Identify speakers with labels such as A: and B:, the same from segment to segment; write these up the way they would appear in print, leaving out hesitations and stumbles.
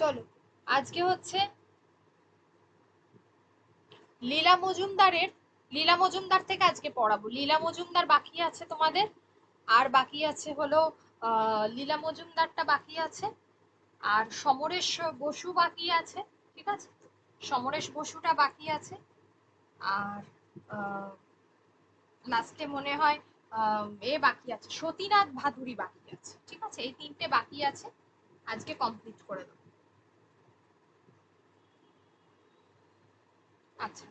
A: চলো, আজকে হচ্ছে লীলা মজুমদারের লীলা মজুমদার থেকে আজকে পড়াবো। লীলা মজুমদার বাকি আছে তোমাদের, আর বাকি আছে হলো লীলা মজুমদারটা বাকি আছে, আর সমরেশ বসু বাকি আছে। ঠিক আছে, সমরেশ বসুটা বাকি আছে। আর লাস্টে মনে হয় বাকি আছে, সতীনাথ ভাদুরী বাকি আছে। ঠিক আছে, এই তিনটে বাকি আছে, আজকে কমপ্লিট করে দেবো। আচ্ছা,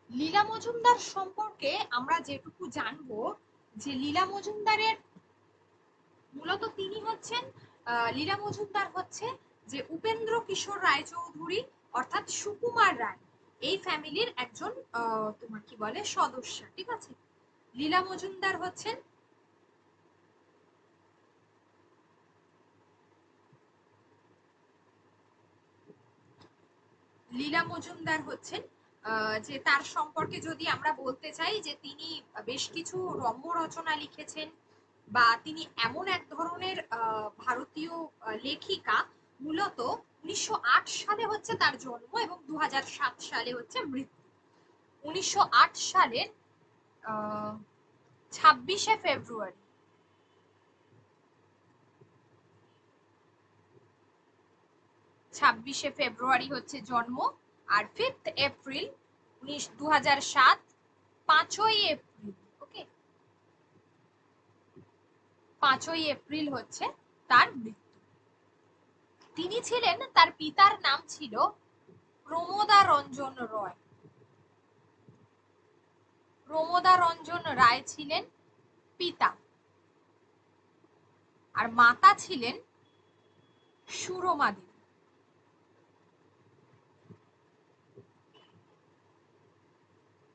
A: লীলা মজুমদার সম্পর্কে আমরা যেটুকু জানবো, যে লীলা মজুমদারের মূলত তিনি হচ্ছেন লীলা মজুমদার হচ্ছে যে উপেন্দ্র কিশোর রায়চৌধুরী অর্থাৎ সুকুমার রায় এই ফ্যামিলির একজন তোমার কি বলে সদস্য। ঠিক আছে, লীলা মজুমদার হচ্ছেন লীলা মজুমদার হচ্ছেন যে তার সম্পর্কে যদি আমরা বলতে চাই যে তিনি বেশ কিছু রম্য রচনা লিখেছেন, বা তিনি এমন এক ধরনের ভারতীয় লেখিকা। মূলত 1908 সালে হচ্ছে তার জন্ম এবং 2007 সালে হচ্ছে মৃত্যু। 1908 সালের 26শে ফেব্রুয়ারি, 26শে ফেব্রুয়ারি হচ্ছে জন্ম। আর 5 এপ্রিল 2007, 5ই এপ্রিল, ওকে, 5ই এপ্রিল হচ্ছে তার মৃত্যু। তিনি ছিলেন, তার পিতার নাম ছিল প্রমোদারঞ্জন রয়। প্রমোদারঞ্জন রায় ছিলেন পিতা, আর মাতা ছিলেন সুরমা দেবী।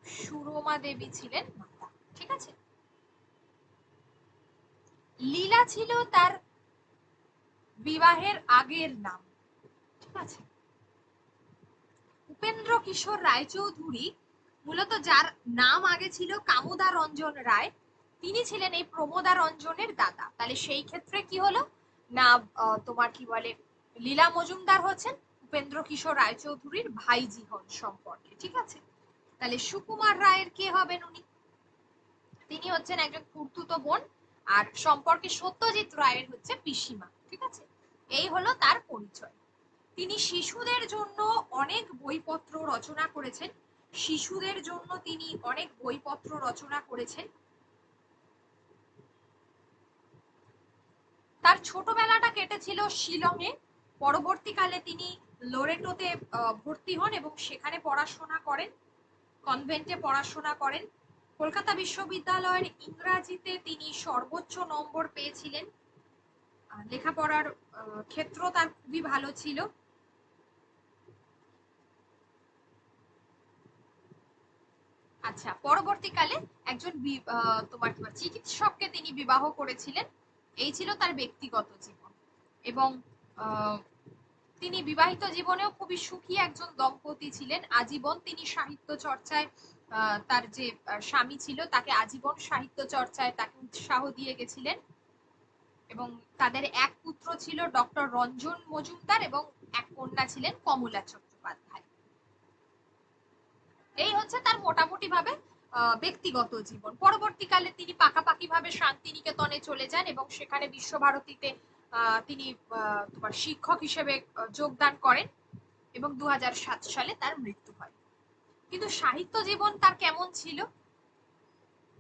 A: সুরমা দেবী ছিলেন মাতা। ঠিক আছে, লীলা ছিল তার বিবাহের আগের নাম। ঠিক আছে, উপেন্দ্র কিশোর রায়চৌধুরী মূলত যার নাম আগে ছিল কামোদা রঞ্জন রায়, তিনি ছিলেন এই প্রমোদা রঞ্জনের দাদা। তাহলে সেই ক্ষেত্রে কি হলো না, তোমার কি বলে লীলা মজুমদার হচ্ছেন উপেন্দ্র কিশোর রায়চৌধুরীর ভাইজি হন সম্পর্কে। ঠিক আছে, তাহলে সুকুমার রায়ের কে হবেন উনি? তিনি হচ্ছেন একজন খুড়তুতো বোন, আর সম্পর্কে সত্যজিৎ রায়ের হচ্ছে পিসিমা। ঠিক আছে, এই হলো তার পরিচয়। তিনি শিশুদের জন্য অনেক বইপত্র রচনা করেছেন। শিশুদের জন্য তিনি অনেক বইপত্র রচনা করেছেন। তার ছোটবেলাটা কেটেছিল শিলংয়ে। পরবর্তীকালে তিনি লোরেটোতে ভর্তি হন এবং সেখানে পড়াশোনা করেন, কনভেন্টে পড়াশোনা করেন। কলকাতা বিশ্ববিদ্যালয়ের ইংরাজিতে তিনি সর্বোচ্চ নম্বর পেয়েছিলেন। লেখাপড়ার ক্ষেত্র তার খুবই ভালো ছিল। আচ্ছা, পরবর্তীকালে একজন তোমার চিকিৎসককে তিনি বিবাহ করেছিলেন। এই ছিল তার ব্যক্তিগত জীবন। এবং আহ, তিনি বিবাহিত জীবনেও খুবই সুখী একজন দম্পতি ছিলেন। আজীবন তিনি সাহিত্য চর্চায় তার যে স্বামী ছিল তাকে আজীবন সাহিত্য চর্চায় তাকে উৎসাহ দিয়ে গেছিলেন। এবং তাদের এক পুত্র ছিল ডক্টর রঞ্জন মজুমদার এবং এক কন্যা ছিলেন কমলা চট্টোপাধ্যায়। এই হচ্ছে তার মোটামুটি ভাবে ব্যক্তিগত জীবন। পরবর্তীকালে তিনি পাকাপাকি ভাবে শান্তিনিকেতনে চলে যান এবং সেখানে বিশ্বভারতীতে তিনি তোমার শিক্ষক হিসেবে যোগদান করেন এবং 2007 সালে তার মৃত্যু হয়। কিন্তু সাহিত্য জীবন তার কেমন ছিল?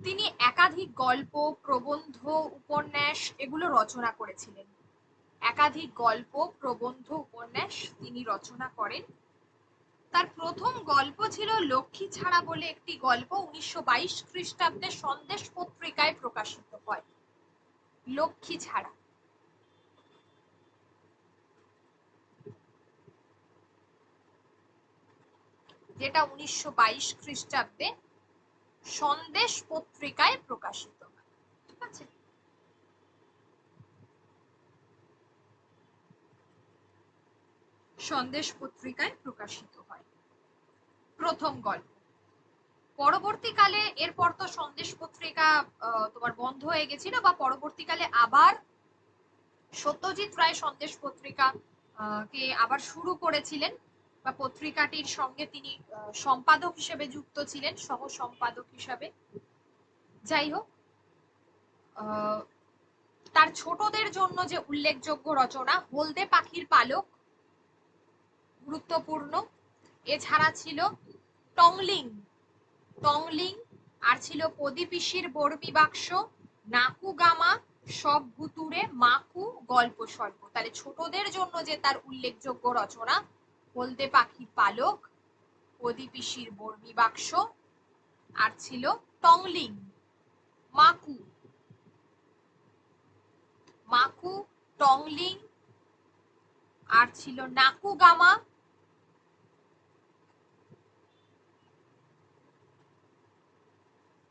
A: তিনি একাধিক গল্প, প্রবন্ধ, উপন্যাস এগুলো রচনা করেছিলেন। একাধিক গল্প, প্রবন্ধ, উপন্যাস তিনি রচনা করেন। তার প্রথম গল্প ছিল লক্ষ্মী ছাড়া বলে একটি গল্প, 1922 খ্রিস্টাব্দে সন্দেশ পত্রিকায় প্রকাশিত হয়। লক্ষ্মী ছাড়া, যেটা 1922 খ্রিস্টাব্দে সন্দেশ পত্রিকায় প্রকাশিত হয়। ঠিক আছে, সন্দেশ পত্রিকায় প্রকাশিত হয় প্রথম গল্প। পরবর্তীকালে এরপর তো সন্দেশ পত্রিকা তোমার বন্ধ হয়ে গেছিল, বা পরবর্তীকালে আবার সত্যজিৎ রায় সন্দেশ পত্রিকা কে আবার শুরু করেছিলেন, বা পত্রিকাটির সঙ্গে তিনি সম্পাদক হিসেবে যুক্ত ছিলেন, সহ সম্পাদক হিসাবে। যাই হোক, তার ছোটদের জন্য যে উল্লেখযোগ্য রচনা হলদে পাখির পালক গুরুত্বপূর্ণ, এছাড়া ছিল টংলিং টংলিং, আর ছিল পদীপিসির বর্মি বাক্স, নাকুগামা, সব ভুতুরে, মাকু, গল্প স্বল্প। তাহলে ছোটদের জন্য যে তার উল্লেখযোগ্য রচনা হলদে পাখির পালক, পদীপিসির বর্মি বাক্স, আর ছিল টংলিং, মাকু মাকু টংলিং, আর ছিল নাকুগামা,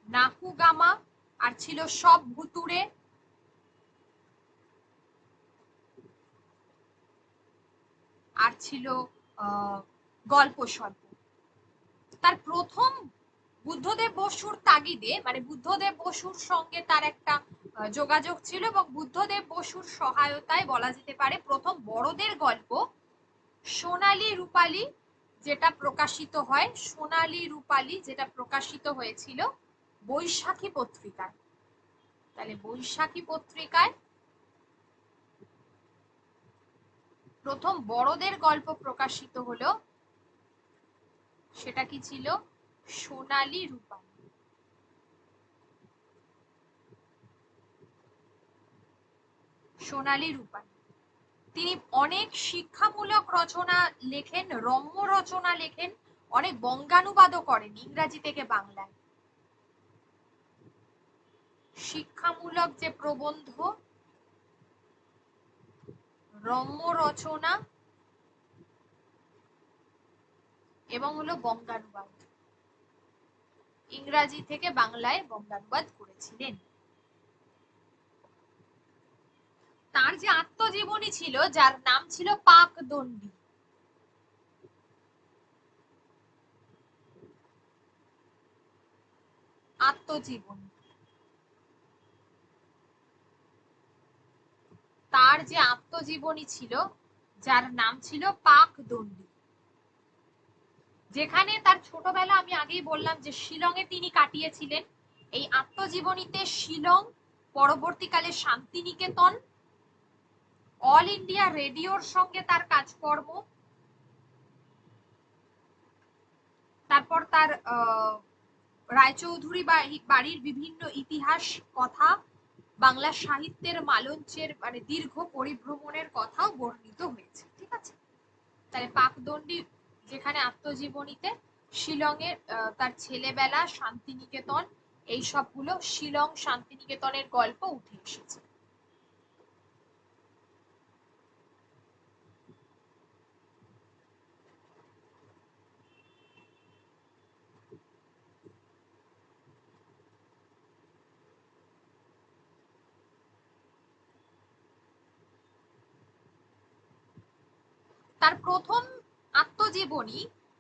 A: নাকুগামা, আর ছিল সব ভুতুরে, আর ছিল গল্প স্বল্প। তার প্রথম বুদ্ধদেব বসুর তাগিদে, মানে বুদ্ধদেব বসুর সঙ্গে তার একটা যোগাযোগ ছিল, এবং বুদ্ধদেব বসুর সহায়তায় বলা যেতে পারে প্রথম বড়দের গল্প সোনালী রূপালী যেটা প্রকাশিত হয়, সোনালী রূপালী যেটা প্রকাশিত হয়েছিল বৈশাখী পত্রিকায়। তাহলে বৈশাখী পত্রিকায় প্রথম বড়দের গল্প প্রকাশিত হলো, সেটা কি ছিল? সোনালী রূপালী। সোনালী রূপালী। তিনি অনেক শিক্ষামূলক রচনা লেখেন, রম্য রচনা লেখেন, অনেক বঙ্গানুবাদও করেন ইংরাজি থেকে বাংলায়। শিক্ষামূলক যে প্রবন্ধ, রম্য রচনা, এবং হলো বঙ্গানুবাদ, ইংরাজি থেকে বাংলায় বঙ্গানুবাদ করেছিলেন। তার যে আত্মজীবনী ছিল, যার নাম ছিল পাকদণ্ডী, আত্মজীবনী, তার যে আত্মজীবনী ছিল যার নাম ছিল পাকদণ্ডী, যেখানে তার ছোটবেলা আমি আগেই বললাম যে শিলংয়ে তিনি কাটিয়েছিলেন। এই আত্মজীবনীতে শিলং, পরবর্তীকালে শান্তিনিকেতন, অল ইন্ডিয়া রেডিওর সঙ্গে তার কাজকর্ম, তারপর তার রায়চৌধুরী বাড়ির বিভিন্ন ইতিহাস কথা, বাংলা সাহিত্যের মালঞ্চের মানে দীর্ঘ পরিভ্রমণের কথাও বর্ণিত হয়েছে। ঠিক আছে, তাহলে পাকদণ্ডী যেখানে আত্মজীবনীতে শিলংয়ের তার ছেলেবেলা, শান্তিনিকেতন, এই সবগুলো শিলং শান্তিনিকেতনের গল্প উঠে এসেছে। তার প্রথম আত্মজীবনী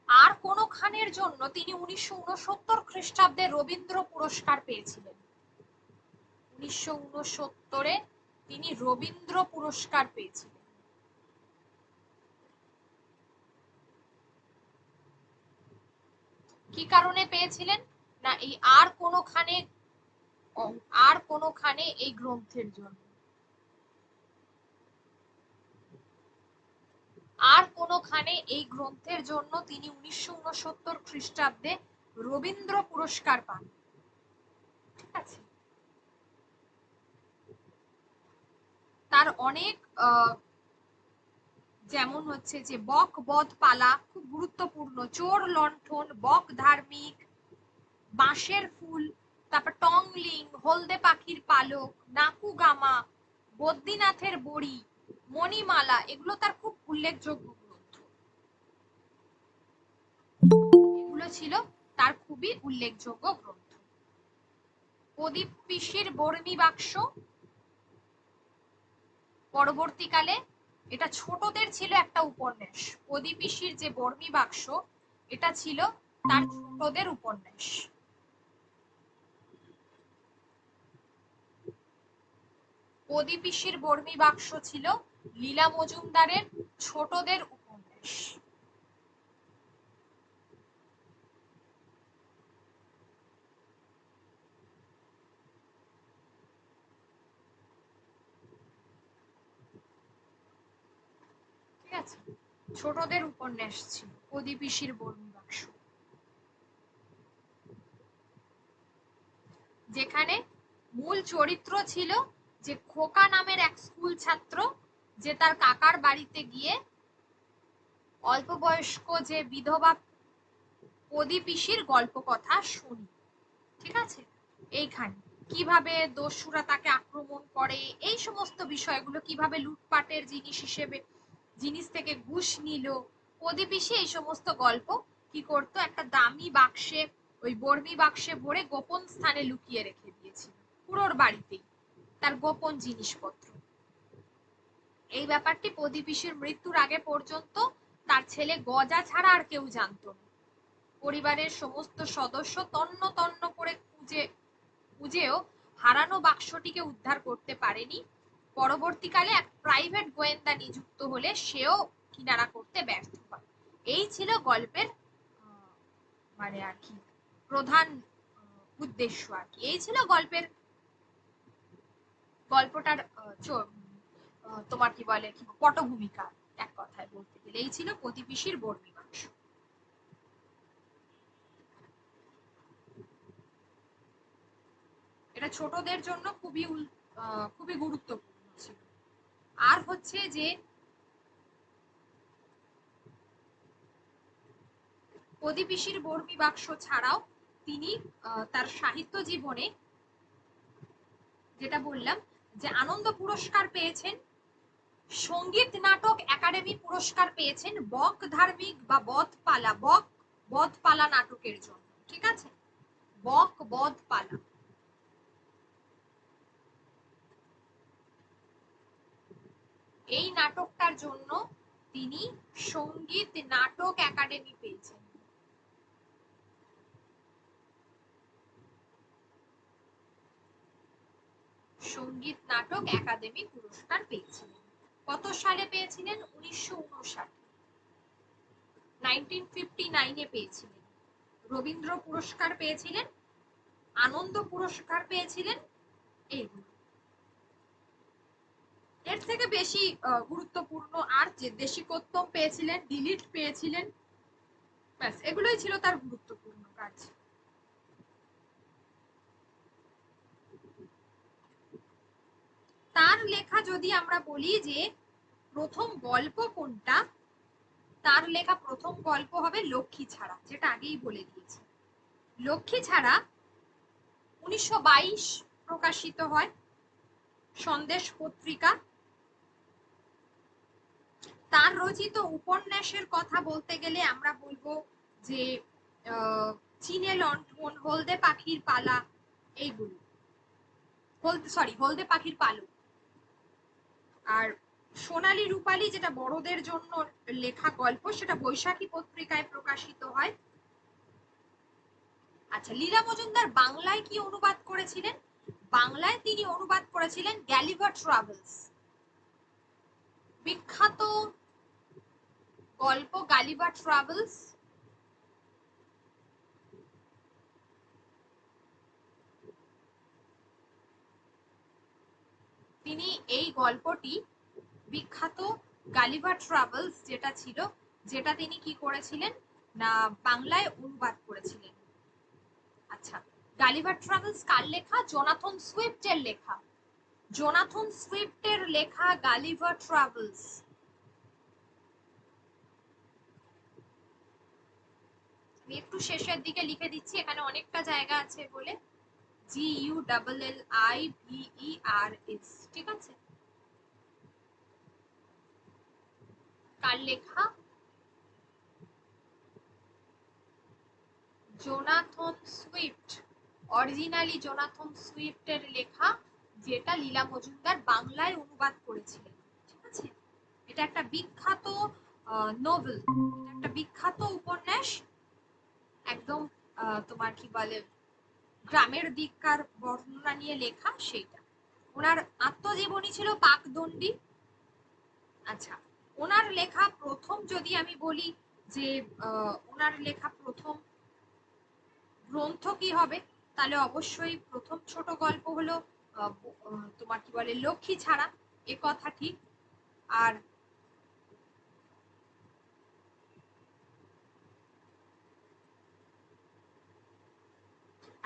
A: আর কোন খানের জন্য তিনি 1969 খ্রিস্টাব্দে রবীন্দ্র পুরস্কার পেয়েছিলেন। 1969-এ তিনি রবীন্দ্র পুরস্কার পেয়েছিলেন। কি কারণে পেয়েছিলেন? না এই আর কোনখানে এই গ্রন্থের জন্য, আর কোনখানে এই গ্রন্থের জন্য তিনি 1969 খ্রিস্টাব্দে রবীন্দ্র পুরস্কার পান। ঠিক আছে, তার অনেক যেমন হচ্ছে যে বক বধ পালা খুব গুরুত্বপূর্ণ, চোর লণ্ঠন, বক ধার্মিক, বাঁশের ফুল, তারপর টংলিং, হলদে পাখির পালক, নাকুগামা, বদ্রীনাথের বড়ি, মণিমালা, এগুলো তার খুব উল্লেখযোগ্য গ্রন্থ। এগুলো ছিল তার খুবই উল্লেখযোগ্য গ্রন্থ। প্রদীপ পিসির বর্মি বাক্স, পরবর্তীকালে এটা ছোটদের ছিল একটা উপন্যাস। প্রদীপ পিসির যে বর্মি বাক্স, এটা ছিল তার ছোটদের উপন্যাস। প্রদীপিসির বর্মী বাক্স ছিল লীলা মজুমদারের ছোটদের উপন্যাস। ঠিক আছে, ছোটদের উপন্যাস ছিল প্রদীপিসির বর্মী বাক্স, যেখানে মূল চরিত্র ছিল যে খোকা নামের এক স্কুল ছাত্র, যে তার কাকার বাড়িতে গিয়ে অল্প বয়স্ক যে বিধবা প্রদীপিসির গল্প কথা শুনি। ঠিক আছে, এইখানে কিভাবে দস্যুরা তাকে আক্রমণ করে, এই সমস্ত বিষয়গুলো, কিভাবে লুটপাটের জিনিস হিসেবে জিনিস থেকে ঘুষ নিল, প্রদীপিসি এই সমস্ত গল্প কি করতো, একটা দামি বাক্সে, ওই বর্মী বাক্সে ভরে গোপন স্থানে লুকিয়ে রেখে দিয়েছিল, পুরোর বাড়িতেই তার গোপন জিনিসপত্র। এই ব্যাপারটি প্রদীপিসির মৃত্যুর আগে পর্যন্ত তার ছেলে গজা ছাড়া আর কেউ জানতো না। পরিবারের সমস্ত সদস্য তন্ন তন্ন করে খুঁজেও হারানো বাক্সটিকে উদ্ধার করতে পারেনি। পরবর্তীকালে এক প্রাইভেট গোয়েন্দা নিযুক্ত হলে সেও কিনারা করতে ব্যর্থ হয়। এই ছিল গল্পের মানে আর কি প্রধান উদ্দেশ্য আর কি, এই ছিল গল্পটার তোমার কি বলে কি পটভূমিকা, এক কথায় বলতে গেলে এই ছিল প্রদীপিসির বর্মী বাক্স। এটা ছোটদের জন্য খুবই গুরুত্বপূর্ণ ছিল। আর হচ্ছে যে প্রদীপিসির বর্মী বাক্স ছাড়াও তিনি তার সাহিত্য জীবনে, যেটা বললাম যে আনন্দ পুরস্কার পেয়েছেন, সঙ্গীত নাটক একাডেমি পুরস্কার পেয়েছেন বক ধার্মিক বা বধপালা নাটকের জন্য। ঠিক আছে, বধপালা, এই নাটকটার জন্য তিনি সঙ্গীত নাটক একাডেমি পেয়েছেন। সঙ্গীত নাটক একাডেমি পুরস্কার পেয়েছিলেন। কত সালে পেয়েছিলেন? 1959, 1959 পেয়েছিলেন। রবীন্দ্র পুরস্কার পেয়েছিলেন, আনন্দ পুরস্কার পেয়েছিলেন। এইগুলো এর থেকে বেশি গুরুত্বপূর্ণ আর যে দেশিকোত্তম পেয়েছিলেন, ডিলিট পেয়েছিলেন, ব্যাস এগুলোই ছিল তার গুরুত্বপূর্ণ কাজ। তার লেখা যদি আমরা বলি যে প্রথম গল্প কোনটা, তার লেখা প্রথম গল্প হবে লক্ষ্মী ছাড়া, যেটা আগেই বলে দিয়েছি। লক্ষ্মী ছাড়া 1922 প্রকাশিত হয় সন্দেশ পত্রিকা। তার রচিত উপন্যাসের কথা বলতে গেলে আমরা বলবো যে চীনে লণ্ঠন, হলদে পাখির পালা, এইগুলো, হলদে পাখির পালক। আর সোনালী রূপালী, যেটা বড়দের জন্য লেখা গল্প, সেটা বৈশাখী পত্রিকায় প্রকাশিত হয়। আচ্ছা, লীলা মজুমদার বাংলায় কি অনুবাদ করেছিলেন? বাংলায় তিনি অনুবাদ করেছিলেন গ্যালিভার ট্রাভেলস, বিখ্যাত গল্প গালিভার ট্রাভেলস। তিনি এই গল্পটি, বিখ্যাত গালিভার ট্রাভেলস যেটা ছিল, যেটা তিনি কি করেছিলেন না বাংলায় অনুবাদ করেছিলেন। আচ্ছা, গালিভার ট্রাভেলস কার লেখা? জোনাথন সুইফটের লেখা। জোনাথন সুইফটের লেখা গালিভার ট্রাভেলস। আমি একটু শেষের দিকে লিখে দিচ্ছি, এখানে অনেকটা জায়গা আছে বলে। GULLIVERS, ঠিক আছে। কার লেখা? জোনাথন সুইফট, অরিজিনালি জোনাথন সুইফটের লেখা, যেটা লীলা মজুমদার বাংলায় অনুবাদ করেছিলেন। ঠিক আছে, এটা একটা বিখ্যাত নোভেল, এটা একটা বিখ্যাত উপন্যাস, একদম তোমার কি বলে গ্রামের দিককার বর্ণনা নিয়ে লেখা সেইটা। ওনার আত্মজীবনী ছিল পাকদণ্ডী। আচ্ছা, ওনার লেখা প্রথম যদি আমি বলি যে ওনার লেখা প্রথম গ্রন্থ কি হবে, তাহলে অবশ্যই প্রথম ছোট গল্প হলো তোমার কি বলে লক্ষ্মী ছাড়া, এ কথা ঠিক। আর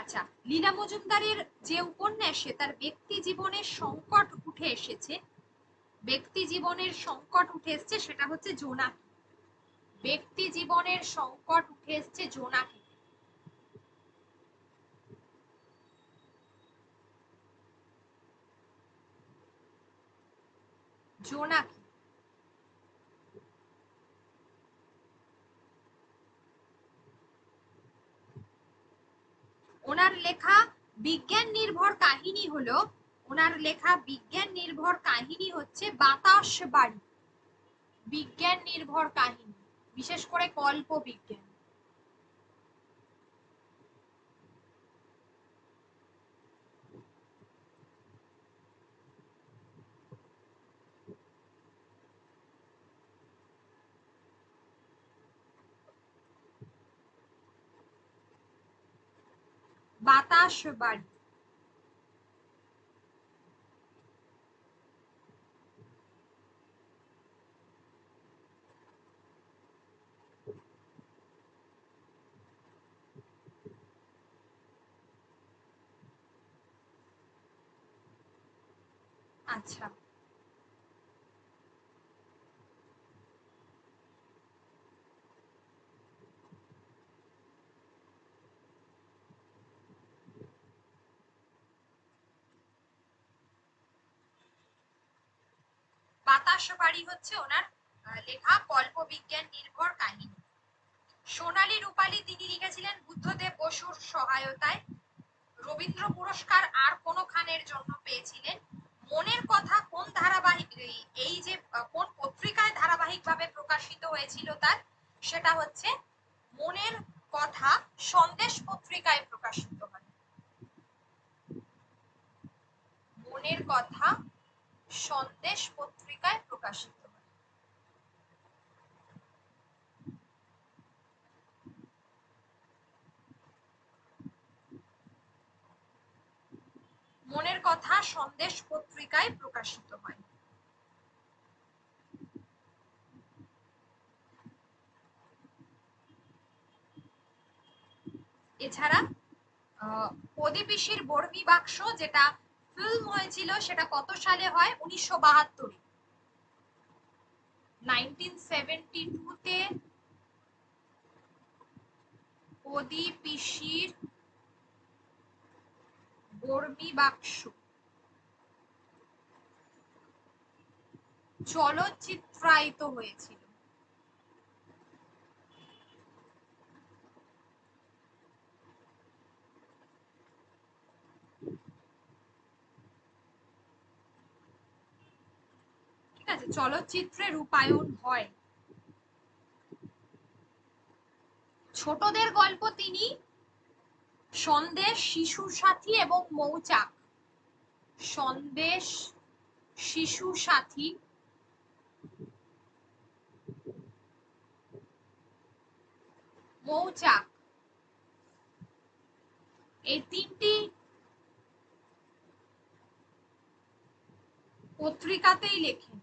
A: আচ্ছা, লীলা মজুমদারের যে উপন্যাসে তার ব্যক্তি জীবনের সংকট উঠে এসেছে, ব্যক্তি জীবনের সংকট উঠে এসেছে সেটা হচ্ছে জোনাকি। ব্যক্তি জীবনের সংকট উঠে এসেছে জোনাকি। জোনাকি। ওনার লেখা বিজ্ঞান নির্ভর কাহিনী হলো, ওনার লেখা বিজ্ঞান নির্ভর কাহিনী হচ্ছে বাতাস বাড়ি। বিজ্ঞান নির্ভর কাহিনী, বিশেষ করে কল্প বিজ্ঞান। বাতাস বাড়ি। আচ্ছা, বাতাস বাড়ি হচ্ছে ওনার লেখা কল্প বিজ্ঞান নির্ভর কাহিনী। সোনালী রূপালী তিনি লিখেছিলেন বুদ্ধদেব বসুর সহায়তায়। রবীন্দ্র পুরস্কার আর কোন খানের জন্য পেয়েছিলেন। মনের কথা কোন ধারাবাহিক, এই যে কোন পত্রিকায় ধারাবাহিকভাবে প্রকাশিত হয়েছিল তার, সেটা হচ্ছে মনের কথা সন্দেশ পত্রিকায় প্রকাশিত হয়। মনের কথা সন্দেশ পত্রিকায় প্রকাশিত হয়। মনের কথা সন্দেশ পত্রিকায় প্রকাশিত হয়। এছাড়া প্রদীপিসির বর্মী বাক্স যেটা ফিল্ম হয়েছিল সেটা কত সালে হয়, 1972। 1972-তে প্রদীপিসির বর্মী বাক্স চলচ্চিত্রায়িত হয়েছিল। ঠিক আছে, চলচ্চিত্রে রূপায়ণ হয়। ছোটদের গল্প তিনি সন্দেশ, শিশু সাথী এবং মৌচাক। সন্দেশ, শিশু সাথী, মৌচাক, এই তিনটি পত্রিকাতেই লেখেন।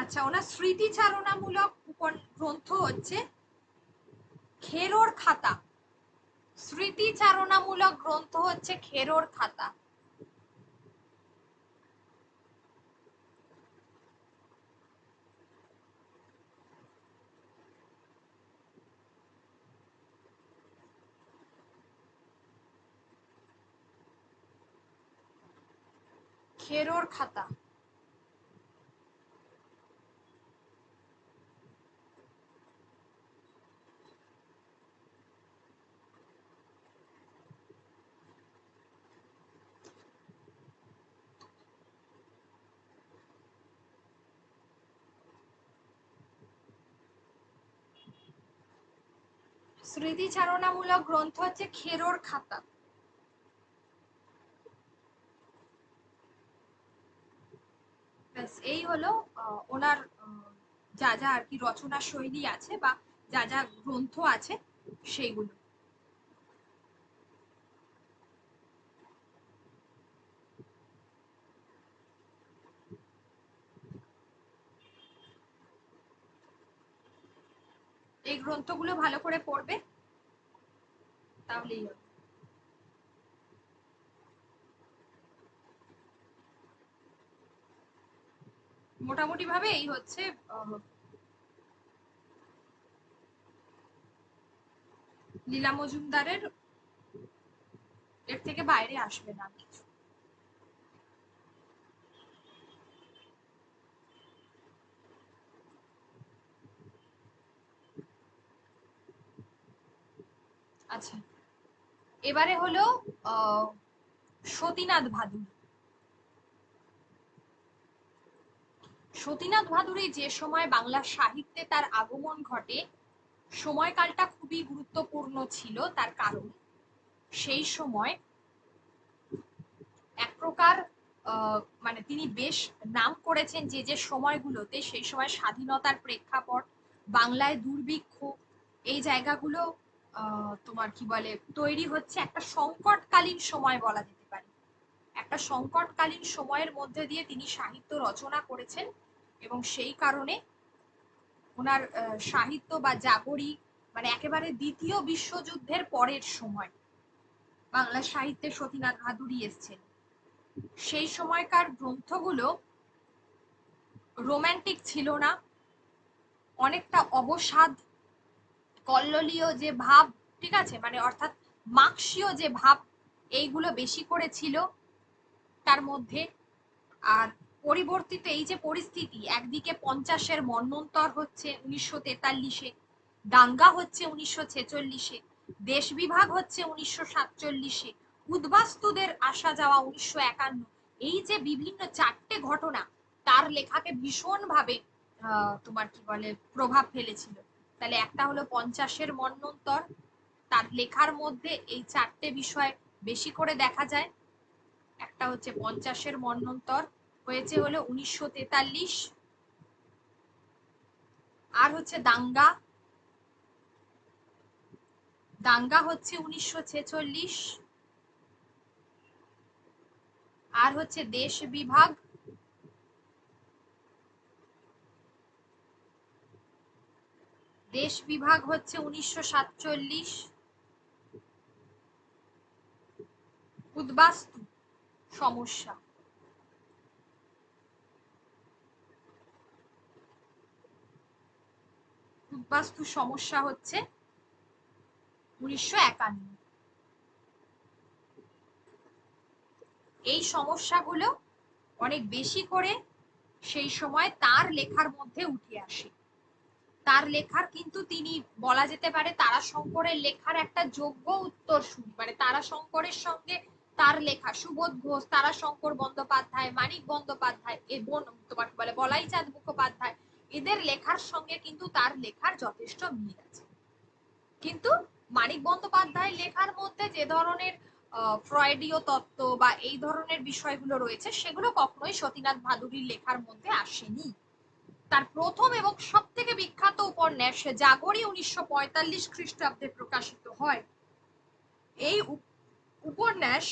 A: আচ্ছা, ওনার স্মৃতিচারণামূলক গ্রন্থ হচ্ছে খেরোর খাতা। স্মৃতিচারণামূলক গ্রন্থ হচ্ছে খেরোর খাতা। খেরোর খাতা। স্মৃতিচারণামূলক গ্রন্থ হচ্ছে খেরোর খাতা। এই হলো ওনার যা যা আর কি রচনা শৈলী আছে বা যা যা গ্রন্থ আছে সেইগুলো। এই গ্রন্থগুলো ভালো করে পড়বে, তাহলেই হবে। মোটামুটি ভাবে এই হচ্ছে লীলা মজুমদারের, এর থেকে বাইরে আসবে না কিছু। আচ্ছা, এবারে হলো সতীনাথ ভাদুড়ী। সতীনাথ ভাদুড়ী যে সময় বাংলা সাহিত্যে তার আগমন ঘটে, সময়কালটা খুবই গুরুত্বপূর্ণ ছিল। তার কারণ সেই সময় এক প্রকার মানে তিনি বেশ নাম করেছেন যে যে সময়গুলোতে, সেই সময় স্বাধীনতার প্রেক্ষাপট, বাংলায় দুর্ভিক্ষ, এই জায়গাগুলো তোমার কি বলে তৈরি হচ্ছে একটা সংকটকালীন সময় বলা যেতে পারে। একটা সংকটকালীন সময়ের মধ্যে দিয়ে তিনি সাহিত্য রচনা করেছেন এবং সেই কারণে ওনার সাহিত্য বা জাগরি মানে একেবারে দ্বিতীয় বিশ্বযুদ্ধের পরের সময় বাংলা সাহিত্যে সতীনাথ ভাদুড়ী এসছেন। সেই সময়কার গ্রন্থগুলো রোমান্টিক ছিল না, অনেকটা অবসাদ, কল্লোলীয় যে ভাব, ঠিক আছে, মানে অর্থাৎ মার্ক্সীয় যে ভাব, এইগুলো বেশি করে ছিল তার মধ্যে। আর পরিবর্তিত এই যে পরিস্থিতি, একদিকে 50-এর মন্বন্তর হচ্ছে 1943-এ, দাঙ্গা হচ্ছে 1946-এ, দেশ বিভাগ হচ্ছে 1947-এ, উদ্বাস্তুদের আসা যাওয়া 1951, এই যে বিভিন্ন চারটে ঘটনা তার লেখাকে ভীষণ ভাবে তোমার কি বলে প্রভাব ফেলেছিল। তাহলে একটা হলো 50-এর মন্বন্তর, তার লেখার মধ্যে এই চারটে বিষয় বেশি করে দেখা যায়। একটা হচ্ছে 50-এর মন্বন্তর, হয়েছে হলো 1943, আর হচ্ছে দাঙ্গা, দাঙ্গা হচ্ছে 1946, আর হচ্ছে দেশ বিভাগ, দেশ বিভাগ হচ্ছে 1947, উদ্বাস্তু সমস্যা, উদ্বাস্তু সমস্যা হচ্ছে 1951। এই সমস্যাগুলো অনেক বেশি করে সেই সময় তার লেখার মধ্যে উঠে আসে। তার লেখার কিন্তু তিনি বলা যেতে পারে তারাশঙ্করের লেখার একটা যোগ্য উত্তরসূরি, মানে তারাশঙ্করের সঙ্গে তার লেখা, সুবোধ ঘোষ, তারাশঙ্কর বন্দ্যোপাধ্যায়, মানিক বন্দ্যোপাধ্যায় এবং তোমাকে বলে বলাইচাঁদ মুখোপাধ্যায়, এদের লেখার সঙ্গে কিন্তু তার লেখার যথেষ্ট মিল আছে। কিন্তু মানিক বন্দ্যোপাধ্যায়ের লেখার মধ্যে যে ধরনের ফ্রয়েডীয় তত্ত্ব বা এই ধরনের বিষয়গুলো রয়েছে, সেগুলো কখনোই সতীনাথ ভাদুড়ীর লেখার মধ্যে আসেনি। তার প্রথম এবং সব থেকে বিখ্যাত উপন্যাস জাগরি 1945 খ্রিস্টাব্দে প্রকাশিত হয়। এই উপন্যাস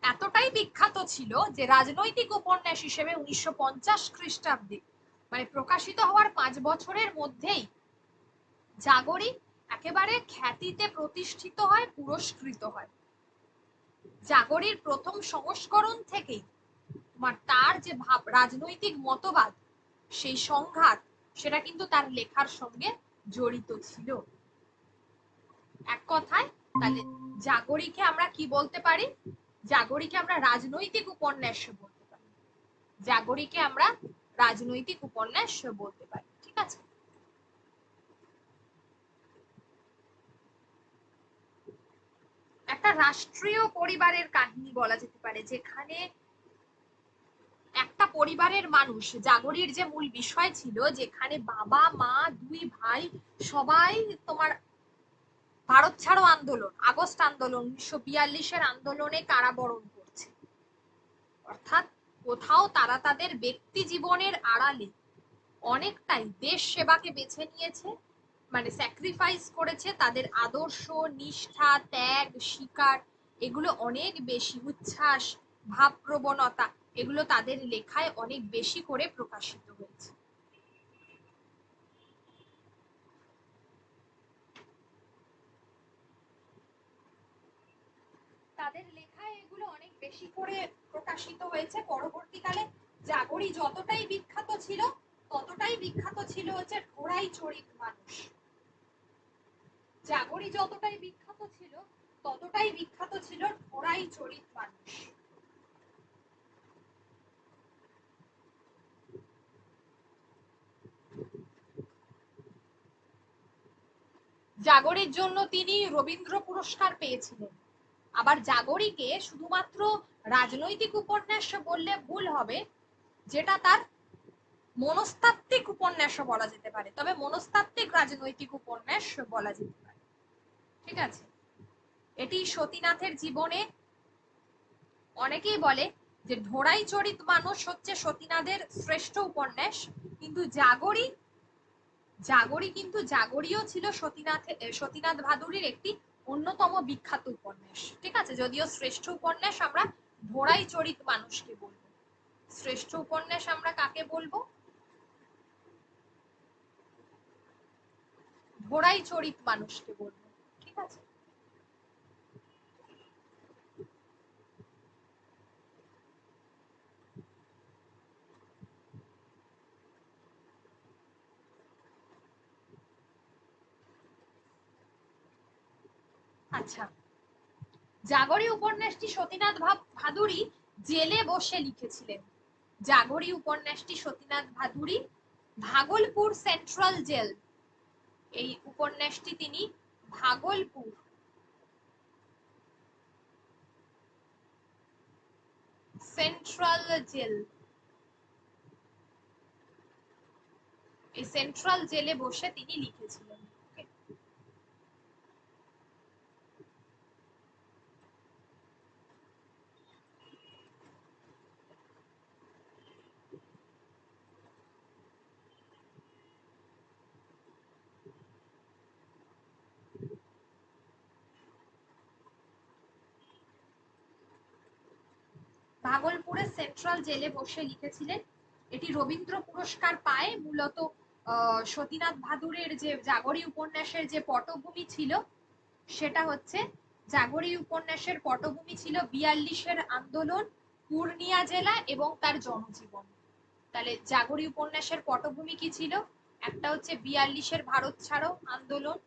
A: এতটাই বিখ্যাত ছিল যে রাজনৈতিক উপন্যাস হিসেবে 1950 খ্রিস্টাব্দে মানে প্রকাশিত হওয়ার 5 বছরের মধ্যেই জাগরি একেবারে খ্যাতিতে প্রতিষ্ঠিত হয়, পুরস্কৃত হয়। জাগরির প্রথম সংস্করণ থেকেই তার যে ভাব, রাজনৈতিক মতবাদ, সেই সংঘাত, সেটা কিন্তু তার লেখার সঙ্গে জড়িত ছিল। এক কথায় তাহলে জাগরিকে আমরা কি বলতে পারি? জাগরিকে আমরা রাজনৈতিক উপন্যাস বলতে পারি। জাগরিকে আমরা রাজনৈতিক উপন্যাস বলতে পারি। ঠিক আছে, একটা রাষ্ট্রীয় পরিবারের কাহিনী বলা যেতে পারে, যেখানে একটা পরিবারের মানুষ, জাগরির যে মূল বিষয় ছিল, যেখানে বাবা মা দুই ভাই সবাই তোমার ভারত ছাড়ো আন্দোলন, আগস্ট আন্দোলন, 1942-এর আন্দোলনে কারাবরণ করছে। অর্থাৎ কোথাও তারা তাদের ব্যক্তি জীবনের আড়ালে অনেকটাই দেশ সেবাকে বেছে নিয়েছে, মানে স্যাক্রিফাইস করেছে। তাদের আদর্শ, নিষ্ঠা, ত্যাগ, স্বীকার, এগুলো অনেক বেশি, উচ্ছ্বাস, ভাবপ্রবণতা, এগুলো তাদের লেখায় অনেক বেশি করে প্রকাশিত হয়েছে। তাদের লেখায় এগুলো অনেক বেশি করে প্রকাশিত হয়েছে। পরবর্তীকালে জাগরি যতটাই বিখ্যাত ছিল, ততটাই বিখ্যাত ছিল হচ্ছে ঢোড়াই চরিত মানুষ। জাগরি যতটাই বিখ্যাত ছিল, ততটাই বিখ্যাত ছিল ঢোড়াই চরিত মানুষ। জাগরির জন্য তিনি রবীন্দ্র পুরস্কার পেয়েছিলেন। আবার জাগরিকে শুধুমাত্র রাজনৈতিক উপন্যাস বললে ভুল হবে, যেটা তার মনস্তাত্ত্বিক উপন্যাসও বলা যেতে পারে, তবে মনস্তাত্ত্বিক রাজনৈতিক উপন্যাস বলা যেতে পারে। ঠিক আছে, এটি সতীনাথের জীবনে, অনেকেই বলে যে ঢোড়াই চরিত মানুষ হচ্ছে সতীনাথের শ্রেষ্ঠ উপন্যাস, কিন্তু জাগরিও ছিল সতীনাথ ভাদুড়ির একটি অন্যতম বিখ্যাত উপন্যাস। ঠিক আছে, যদিও শ্রেষ্ঠ উপন্যাস আমরা ঢোড়াই চরিত মানুষকে বলবো। শ্রেষ্ঠ উপন্যাস আমরা কাকে বলবো? ঢোড়াই চরিত মানুষকে বলবো। ঠিক আছে, আচ্ছা, জাগরি উপন্যাসটি সতীনাথ ভাদুড়ি জেলে বসে লিখেছিলেন। জাগরি উপন্যাসটি সতীনাথ ভাদুড়ি ভাগলপুর সেন্ট্রাল জেল, এই উপন্যাসটি তিনি ভাগলপুর সেন্ট্রাল জেল, এই সেন্ট্রাল জেলে বসে তিনি লিখেছিলেন। ভাগলপুরের সেন্ট্রাল জেলে বসে লিখেছিলেন। এটি রবীন্দ্র পুরস্কার পায়। মূলত সতীনাথ ভাদুড়ের যে জাগরি উপন্যাসের যে পটভূমি ছিল, সেটা হচ্ছে, জাগরি উপন্যাসের পটভূমি ছিল 42-এর আন্দোলন, পূর্ণিয়া জেলা এবং তার জনজীবন। তাহলে জাগরি উপন্যাসের পটভূমি কি ছিল? একটা হচ্ছে 42-এর ভারত ছাড়ো আন্দোলন,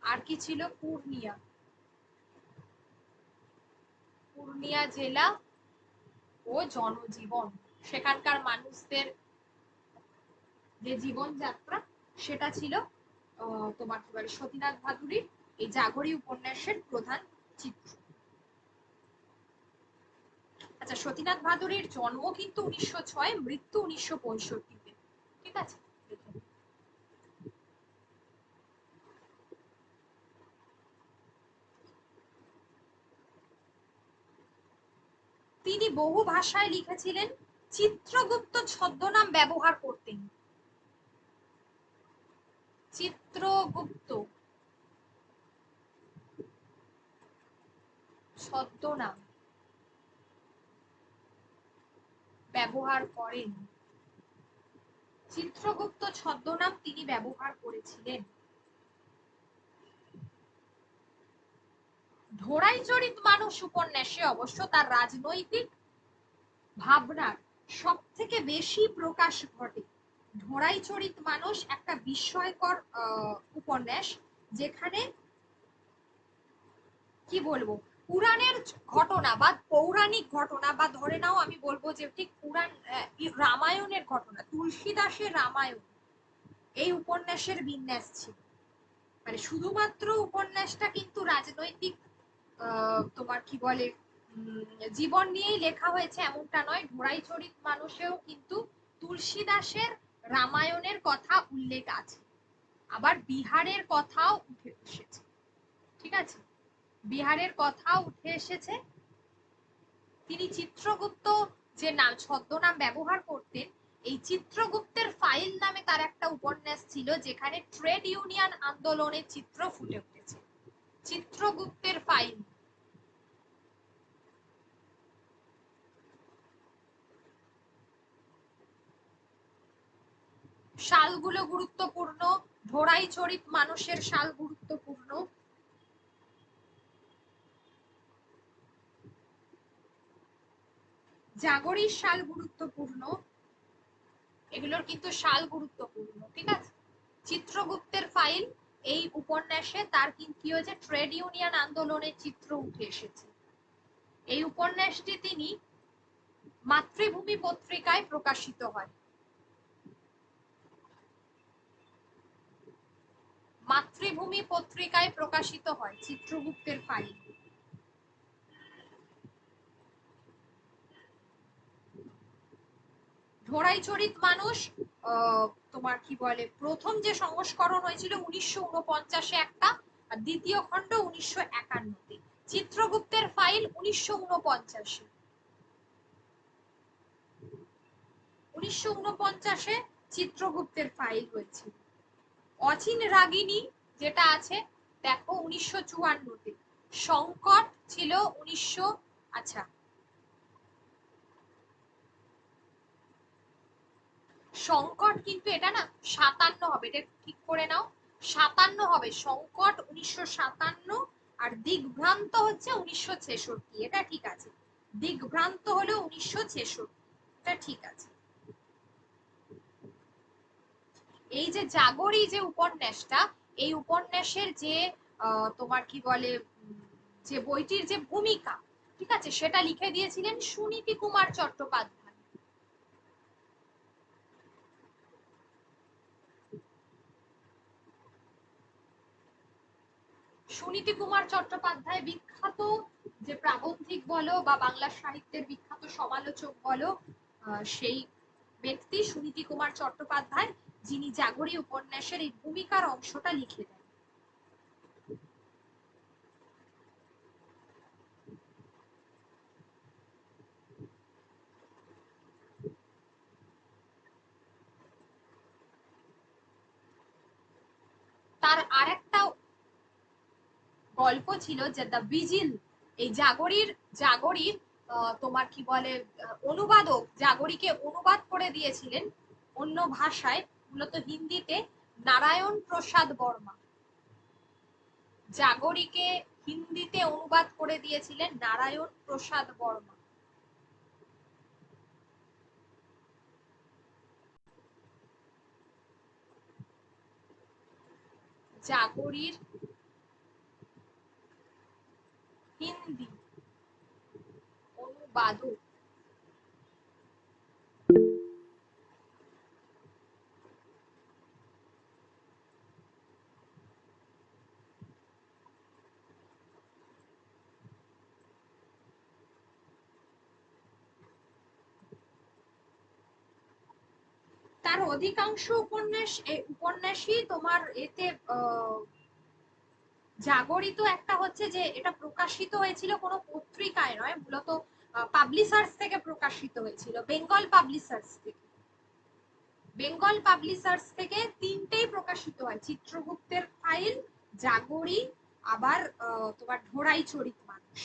A: আর কি ছিল? পূর্ণিয়া জেলা ও জনজীবন, সেখানকার মানুষদের যে জীবনযাত্রা, সেটা ছিল তোমার কি বলে সতীনাথ ভাদুড়ির এই জাগরি উপন্যাসের প্রধান চিত্র। আচ্ছা, সতীনাথ ভাদুড়ির জন্ম কিন্তু 1906, মৃত্যু 1965-তে। ঠিক আছে, তিনি বহু ভাষায় লিখেছিলেন। চিত্রগুপ্ত ছদ্মনাম ব্যবহার করতেন। চিত্রগুপ্ত ছদ্মনাম ব্যবহার করেন। চিত্রগুপ্ত ছদ্মনাম তিনি ব্যবহার করেছিলেন। ঢোড়াই চরিত মানুষ উপন্যাসে অবশ্য তার রাজনৈতিক ভাবনার সব থেকে বেশি প্রকাশ ঘটে। ঢোড়াই চরিত মানুষ একটা বিস্ময়কর উপন্যাস, যেখানে কি বলবো, পুরাণের ঘটনা বা পৌরাণিক ঘটনা বা ধরে নাও আমি বলবো যে ঠিক পুরাণ রামায়ণের ঘটনা, তুলসীদাসের রামায়ণ এই উপন্যাসের বিন্যাস ছিল। মানে শুধুমাত্র উপন্যাসটা কিন্তু রাজনৈতিক তোমার কি বলে জীবন নিয়েই লেখা হয়েছে এমনটা নয়, ঢোড়াই চরিত মানুষেও কিন্তু তুলসীদাসের রামায়ণের কথা উল্লেখ আছে। আবার বিহারের কথাও উঠে এসেছে, ঠিক আছে, বিহারের কথাও উঠে এসেছে। তিনি চিত্রগুপ্ত যে নাম ছদ্মনাম ব্যবহার করতেন, এই চিত্রগুপ্তের ফাইল নামে তার একটা উপন্যাস ছিল যেখানে ট্রেড ইউনিয়ন আন্দোলনের চিত্র ফুটে উঠেছে। চিত্রগুপ্তের ফাইল। সালগুলো গুরুত্বপূর্ণ, ঢোড়াই চরিত মানুষের সাল গুরুত্বপূর্ণ, জাগরির সাল গুরুত্বপূর্ণ, এগুলোর কিন্তু সাল গুরুত্বপূর্ণ, ঠিক আছে। চিত্রগুপ্তের ফাইল এই উপন্যাসে তার কিন্তু কি হয়েছে, ট্রেড ইউনিয়ন আন্দোলনের চিত্র উঠে এসেছে। এই উপন্যাসটি তিনি মাতৃভূমি পত্রিকায় প্রকাশিত হয়। মাতৃভূমি পত্রিকায় প্রকাশিত হয় চিত্রগুপ্তের ফাইল। ঢোড়াই চরিত মানুষ তোমার কি বলে প্রথম যে সংস্করণ হয়েছিল 1949-এ একটা, আর দ্বিতীয় খণ্ড 1951-তে। চিত্রগুপ্তের ফাইল 1949-এ। 1949-এ চিত্রগুপ্তের ফাইল হয়েছিল। অচিন রাগিনী যেটা আছে দেখো 1954-তে। সংকট ছিল 1900, আচ্ছা সংকট কিন্তু এটা না 57 হবে, এটা ঠিক করে নাও, 57 হবে সংকট 1957, আর দিগভ্রান্ত হচ্ছে 1966, এটা ঠিক আছে। দিগভ্রান্ত হলো 1966, এটা ঠিক আছে। এই যে জাগরি যে উপন্যাসটা, এই উপন্যাসের যে তোমার কি বলে যে বইটির যে ভূমিকা, ঠিক আছে, সেটা লিখে দিয়েছিলেন সুনীতি কুমার চট্টোপাধ্যায়। সুনীতি কুমার চট্টোপাধ্যায় বিখ্যাত যে প্রাবন্ধিক বলো বা বাংলা সাহিত্যের বিখ্যাত সমালোচক বলো, সেই ব্যক্তি সুনীতি কুমার চট্টোপাধ্যায়, যিনি জাগরি উপন্যাসের এই ভূমিকার অংশটা লিখে দেন। তার আরেকটা গল্প ছিল যে দ্য ভিজিল। এই জাগরির তোমার কি বলে অনুবাদক জাগরিকে অনুবাদ করে দিয়েছিলেন অন্য ভাষায়, মূলত হিন্দিতে, নারায়ণ প্রসাদ বর্মা। জাগরিকে হিন্দিতে অনুবাদ করে দিয়েছিলেন নারায়ণ প্রসাদ বর্মা। জাগরির হিন্দি অনুবাদক। তার অধিকাংশ উপন্যাসই তোমার এতে জাগরিত একটা হচ্ছে যে এটা প্রকাশিত হয়েছিল কোনো পত্রিকায় নয়, মূলত পাবলিশার্স থেকে প্রকাশিত হয়েছিল, বেঙ্গল পাবলিশার্স থেকে। বেঙ্গল পাবলিশার্স থেকে তিনটেই প্রকাশিত হয়, চিত্রগুপ্তের ফাইল, জাগরি, আবার তোমার ঢোড়াই চরিত মানুষ।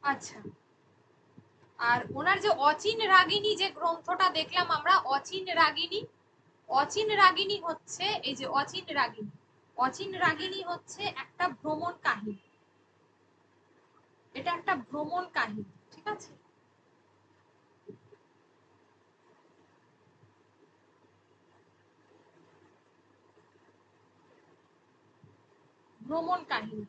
A: আচ্ছা, আর ওনার যে অচিন রাগিনী যে গ্রন্থটা দেখলাম আমরা, অচিন রাগিনী, অচিন রাগিনী হচ্ছে, এই যে অচিন রাগিনী, অচিন রাগিনী হচ্ছে একটা ভ্রমণ কাহিনী, এটা একটা ভ্রমণ কাহিনী, ঠিক আছে। ভ্রমণ কাহিনী।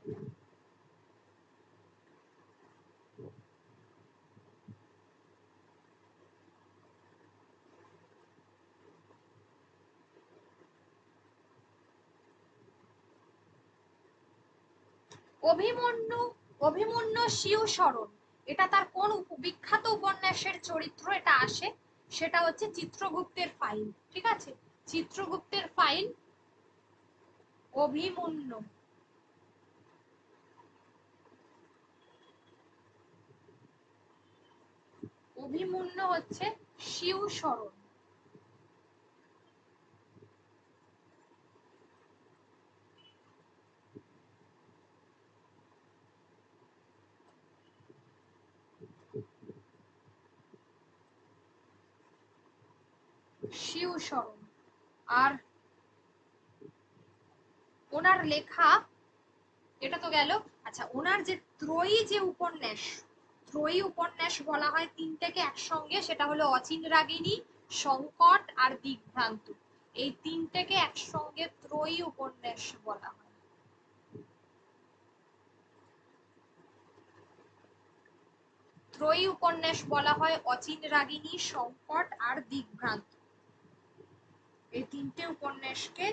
A: অভিমন্যু, অভিমন্যু শিউ শরণ, এটা তার কোন বিখ্যাত উপন্যাসের চরিত্র এটা আসে, সেটা হচ্ছে চিত্রগুপ্তের ফাইল, ঠিক আছে। চিত্রগুপ্তের ফাইল, অভিমন্যু। অভিমন্যু হচ্ছে শিউ শরণ। শিউ শরণ। আর ওনার লেখা, এটা তো গেল। আচ্ছা, ওনার যে ত্রয়ী যে উপন্যাস, ত্রয়ী উপন্যাস বলা হয় তিনটেকে একসঙ্গে, সেটা হলো অচিন রাগিনী, সংকট আর দিগ্ভ্রান্ত, এই তিনটেকে একসঙ্গে ত্রয়ী উপন্যাস বলা হয়। ত্রয়ী উপন্যাস বলা হয় অচিন রাগিনী, সংকট আর দিগ্ভ্রান্ত, এই তিনটে উপন্যাসকে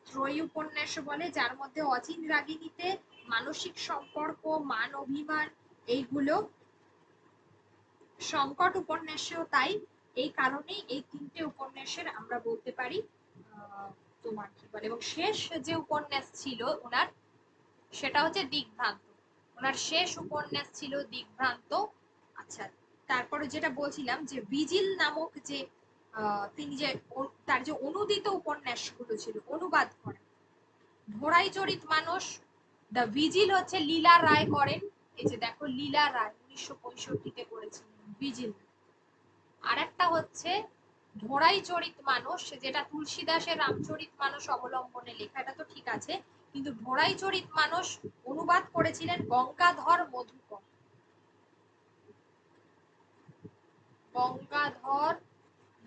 A: ত্রয়ী উপন্যাস বলে, যার মধ্যে অচিন রাগিনীতে মানসিক সম্পর্ক, মান অভিমান এইগুলো, সংকট উপন্যাসেও তাই। এই কারণেই এই তিনটে উপন্যাসের আমরা বলতে পারি তোমার কি বলে, এবং শেষ যে উপন্যাস ছিল ওনার, সেটা হচ্ছে দিগ্ভ্রান্ত, ওনার শেষ উপন্যাস ছিল দিগ্ভ্রান্ত। আচ্ছা, তারপরে যেটা বলছিলাম যে বিজিল নামক যে তিনি যে তার যে অনুদিত উপন্যাসগুলো ছিল, অনুবাদ করেন, ঘোড়াই চরিত মানুষ, দ্য ভিজিল হচ্ছে লীলা রায় করেন, এই যে দেখো লীলা রায় 1965-তে করেছিলেন ভিজিল। আর একটা হচ্ছে ঘোড়াই চরিত মানুষ, যেটা তুলসী দাসের রামচরিত মানুষ অবলম্বনে লেখা, এটা তো ঠিক আছে, কিন্তু ঘোড়াই চরিত মানুষ অনুবাদ করেছিলেন গঙ্গাধর মধুকর, গঙ্গাধর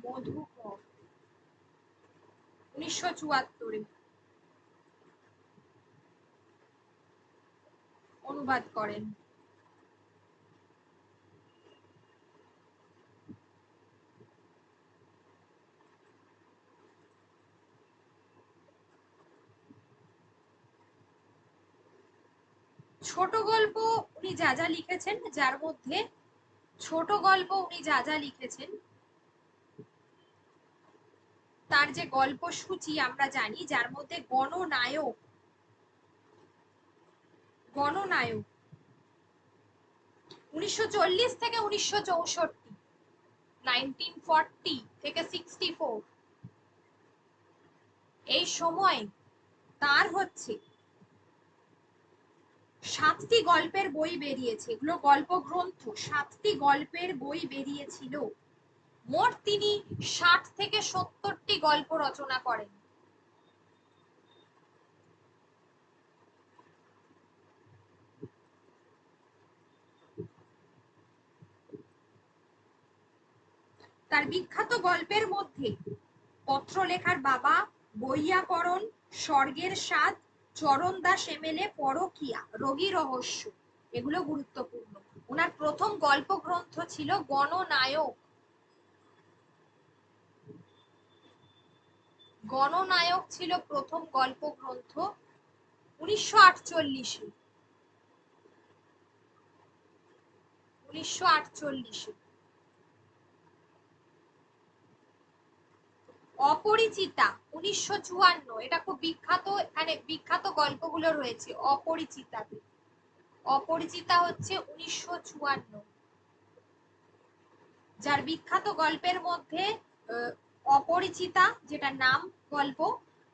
A: মধুকর 1974-এ অনুবাদ করেন। ছোট গল্প উনি যা যা লিখেছেন, যার মধ্যে ছোট গল্প উনি যা যা লিখেছেন, তার যে গল্প সূচি আমরা জানি, যার মধ্যে গণনায়ক, গণনায়ক 1940 থেকে 1964, 1940 থেকে 64, এই সময় তার হচ্ছে 7টি গল্পের বই বেরিয়েছে, এগুলো গল্প গ্রন্থ, 7টি গল্পের বই বেরিয়েছিল। মোট তিনি 60 থেকে 70টি গল্প রচনা করেন। তার বিখ্যাত গল্পের মধ্যে পত্রলেখার বাবা, বৈয়াকরণ, স্বর্গের স্বাদ, চরণ দাস এমএলএ, পরকীয়া, রোগী রহস্য, এগুলো গুরুত্বপূর্ণ। ওনার প্রথম গল্প গ্রন্থ ছিল গণনায়ক, গণনায়ক ছিল প্রথম গল্প গ্রন্থ 1948-এ, 1948-এ। অপরিচিতা 1954, এটা খুব বিখ্যাত, এখানে বিখ্যাত গল্পগুলো রয়েছে অপরিচিতাতে। অপরিচিতা হচ্ছে 1954, যার বিখ্যাত গল্পের মধ্যে অপরিচিতা যেটা নাম গল্প,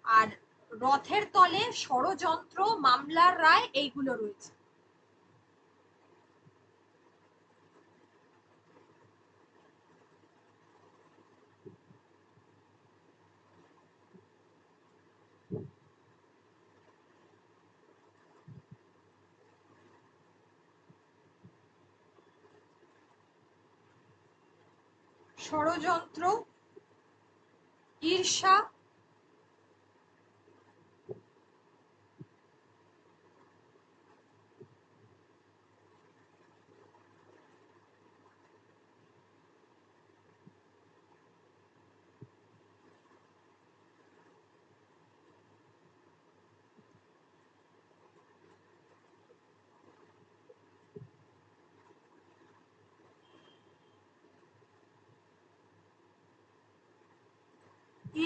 A: আর রথের তলে, ষড়যন্ত্র, মামলার রায়, এইগুলো রয়েছে। ষড়যন্ত্র, ঈর্ষা,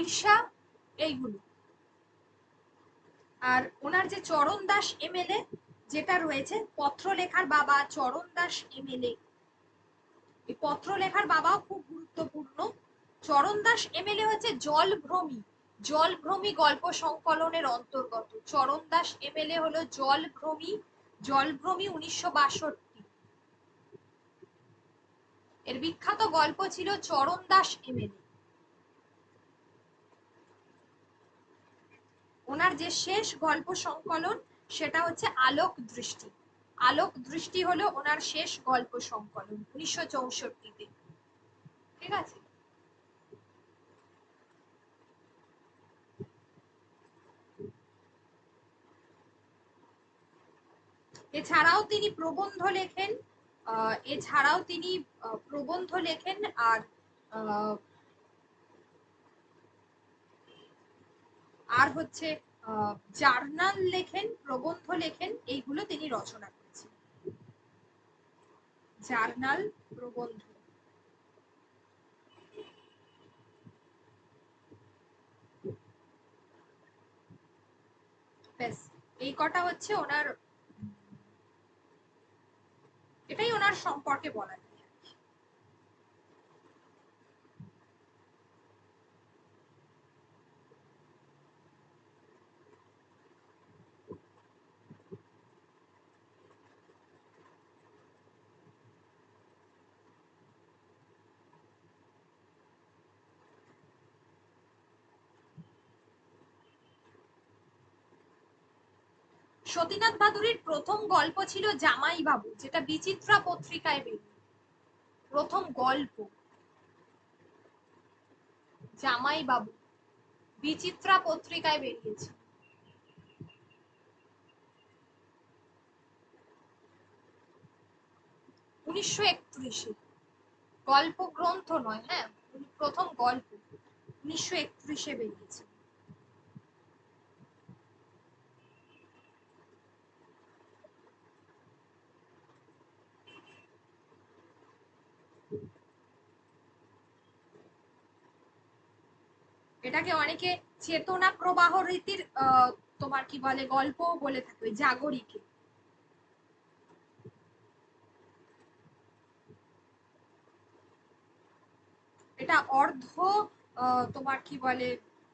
A: ঈর্ষা, এইগুলো। আর ওনার যে চরণ দাস এমএলএ যেটা রয়েছে, পত্র লেখার বাবা চরণ দাস এমএলএ, এই পত্র লেখার বাবাও খুব গুরুত্বপূর্ণ। চরণ দাস এমএলএ হচ্ছে জলভ্রমী, জলভ্রমী গল্প সংকলনের অন্তর্গত। চরণ দাস এমএলএ হলো জলভ্রমী, জলভ্রমী 1962। এর বিখ্যাত গল্প ছিল চরণ দাস এমএলএ। ওনার যে শেষ গল্প সংকলন সেটা হচ্ছে আলোক দৃষ্টি। আলোক দৃষ্টি হলো ওনার শেষ গল্প সংকলন 1964-তে। ঠিক আছে। এছাড়াও তিনি প্রবন্ধ লেখেন, এছাড়াও তিনি প্রবন্ধ লেখেন আর আর হচ্ছে জার্নাল লেখেন, প্রবন্ধ লেখেন, এইগুলো তিনি রচনা করেছেন। জার্নাল, প্রবন্ধ। ব্যাস এই কটা হচ্ছে ওনার, এটাই ওনার সম্পর্কে বলা যায়। সতীনাথ ভাদুড়ির প্রথম গল্প ছিল জামাই বাবু, যেটা বিচিত্রা পত্রিকায় বেরিয়ে। প্রথম গল্প জামাই বাবু বিচিত্রা পত্রিকায় বেরিয়েছে। 1931-এ, গল্প গ্রন্থ নয়, হ্যাঁ, প্রথম গল্প 1931-এ বেরিয়েছে। এটাকে অনেকে চেতনা প্রবাহ রীতির তোমার কি বলে গল্পও বলে থাকে, ওই জাগরিকে। এটা অর্ধ তোমার কি বলে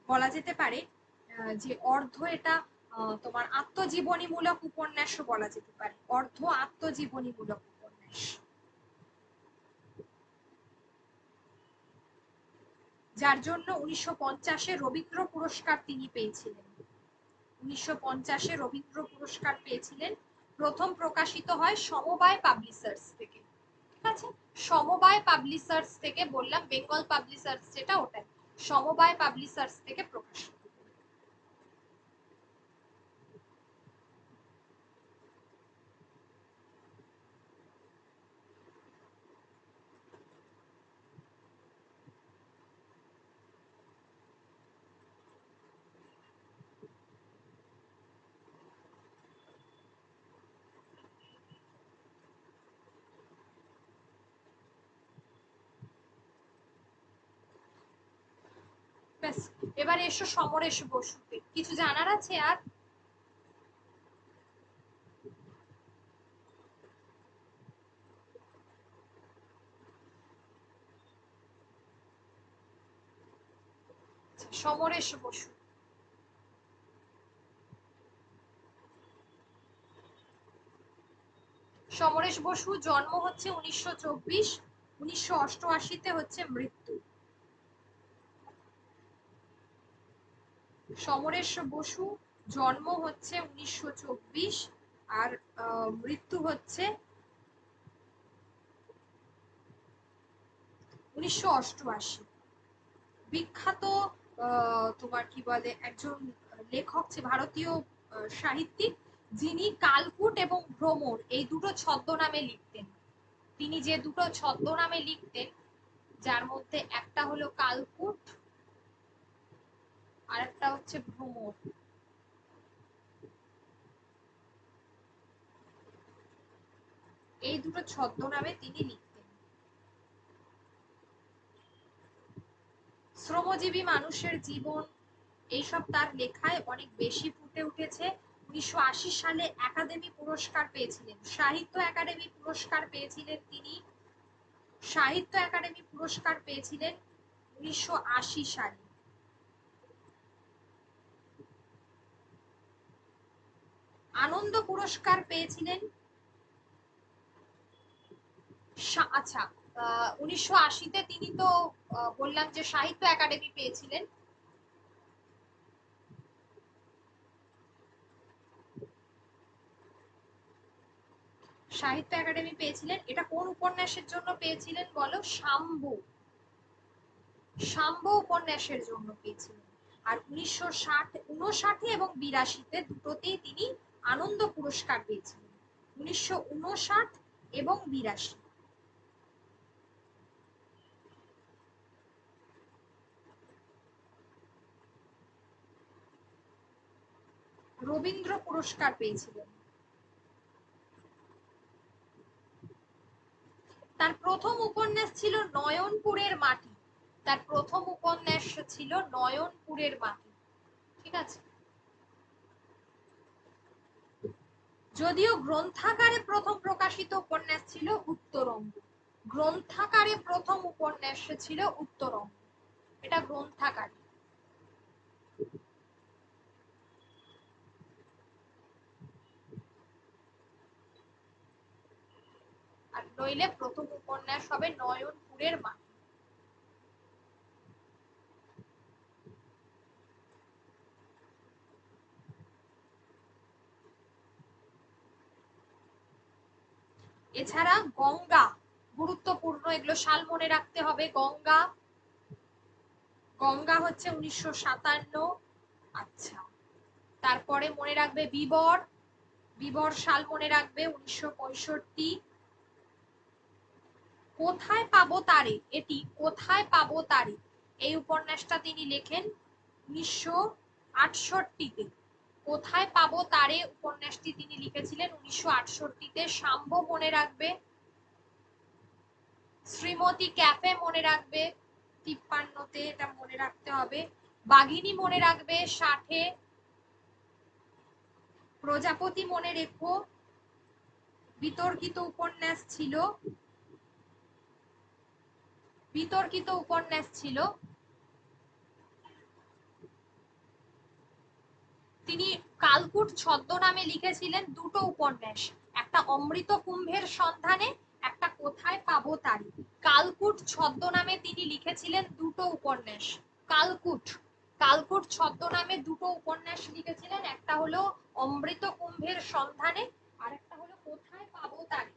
A: বলা যেতে পারে যে অর্ধ এটা তোমার আত্মজীবনীমূলক উপন্যাসও বলা যেতে পারে, অর্ধ আত্মজীবনীমূলক উপন্যাস। যার জন্য 1950-এ রবীন্দ্র পুরস্কার তিনি পেয়েছিলেন। 1950-এ রবীন্দ্র পুরস্কার পেয়েছিলেন। প্রথম প্রকাশিত হয় সমবায় পাবলিশার্স থেকে। ঠিক আছে, সমবায় পাবলিশার্স থেকে, বললাম বেঙ্গল পাবলিশার্স যেটা ওটাই, সমবায় পাবলিশার্স থেকে প্রকাশিত। ব্যাস এবার এসো সমরেশ বসুতে, কিছু জানার আছে আর? সমরেশ বসু। সমরেশ বসু জন্ম হচ্ছে 1924, 1988-তে হচ্ছে মৃত্যু। সমরেশ বসু জন্ম হচ্ছে 1924 আর মৃত্যু হচ্ছে 1988। বিখ্যাত তোমার কি বলে একজন লেখক, যে ভারতীয় সাহিত্যিক, যিনি কালকুট এবং ভ্রমর এই দুটো ছদ্মনামে লিখতেন। তিনি যে দুটো ছদ্মনামে লিখতেন, যার মধ্যে একটা হলো কালকুট আর একটা হচ্ছে ভ্রমর, এই দুটো ছদ্মনামে তিনি লিখতেন। শ্রমজীবী মানুষের জীবন এইসব তার লেখায় অনেক বেশি ফুটে উঠেছে। 1980 সালে একাডেমি পুরস্কার পেয়েছিলেন, সাহিত্য একাডেমি পুরস্কার পেয়েছিলেন তিনি। সাহিত্য একাডেমি পুরস্কার পেয়েছিলেন 1980 সালে। আনন্দ পুরস্কার পেয়েছিলেন, আচ্ছা 1980-তে তিনি তো বললাম যে সাহিত্য একাডেমি পেয়েছিলেন। সাহিত্য একাডেমি পেয়েছিলেন, এটা কোন উপন্যাসের জন্য পেয়েছিলেন বলো? শাম্ভু। শাম্ভু উপন্যাসের জন্য পেয়েছিলেন। আর 1959 এবং 82-তে দুটোতেই তিনি আনন্দ পুরস্কার পেয়েছিলেন, 1959 এবং 82। রবীন্দ্র পুরস্কার পেয়েছিলেন। তার প্রথম উপন্যাস ছিল নয়নপুরের মাটি। তার প্রথম উপন্যাস ছিল নয়নপুরের মাটি। ঠিক আছে। যদিও গ্রন্থাকারে প্রথম প্রকাশিত উপন্যাস ছিল উত্তরঙ্গ। গ্রন্থাকারে প্রথম উপন্যাস ছিল উত্তরঙ্গ, এটা গ্রন্থাকারে। আর নইলে প্রথম উপন্যাস হবে নয়নপুরের মাটি। এছাড়া গঙ্গা গুরুত্বপূর্ণ, এগুলো সাল মনে রাখতে হবে। গঙ্গা, গঙ্গা হচ্ছে 1957। আচ্ছা, তারপরে মনে রাখবে বিবর, বিবর সাল মনে রাখবে 1965। কোথায় পাবো তারে, এটি কোথায় পাবো তারে, এই উপন্যাসটা তিনি লেখেন 1968-তে। কোথায় পাবো তারে উপন্যাসটি তিনি লিখেছিলেন 1968-তে। শাম্ভু মনে রাখবে, শ্রীমতী ক্যাফে মনে রাখবে 53-তে, এটা মনে রাখতে হবে। বাঘিনী মনে রাখবে 60-এ। প্রজাপতি মনে রেখো, বিতর্কিত উপন্যাস ছিল, বিতর্কিত উপন্যাস ছিল। তিনি কালকুট ছদ্মনামে লিখেছিলেন দুটো উপন্যাস, একটা অমৃত কুম্ভের সন্ধানে, একটা কোথায় পাবো তারি। কালকুট ছদ্মনামে তিনি লিখেছিলেন দুটো উপন্যাস। কালকুট, কালকুট ছদ্মনামে দুটো উপন্যাস লিখেছিলেন, একটা হলো অমৃত কুম্ভের সন্ধানে আর একটা হলো কোথায় পাবো তারি।